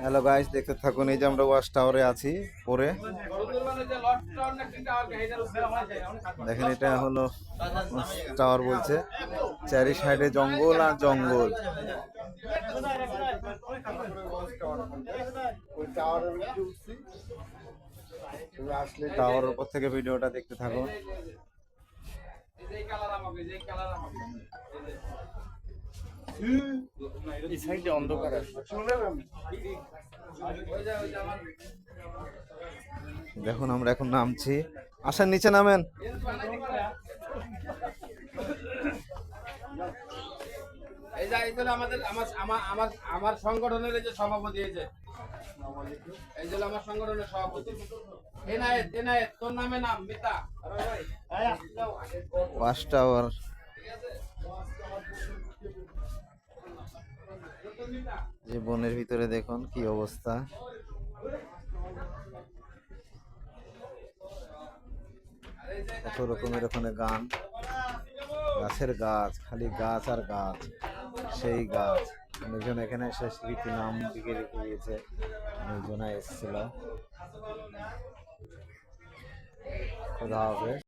Hello guys, দেখতে থাকুন। এই যে আমরা ওয়াচ টাওয়ারে আছি পরে দেখেন, এটা হলো টাওয়ার বলছে। চারি সাইডে জঙ্গল আর জঙ্গল। আসলে টাওয়ারের উপর থেকে ভিডিওটা দেখতে থাকুন। দেখুন, আমরা এখন নামছি। আসেন, নিচে নামেন। এই যে আমাদের আমার সংগঠনের এই যে সভাপতি এই যে আমার সংগঠনের সভাপতি এনায়েত তোর নামে নাম মিতা ওয়াচ টাওয়ার। যে বনের ভিতরে দেখুন কি অবস্থা। কত রকমের ওখানে গান, গাছের গাছ, খালি গাছ আর গাছ, সেই গাছ। অনেকজন এখানে এসে স্মৃতি নাম দিকে রেখে গিয়েছে। অনেকজন এসেছিল। খোদা হাফেজ।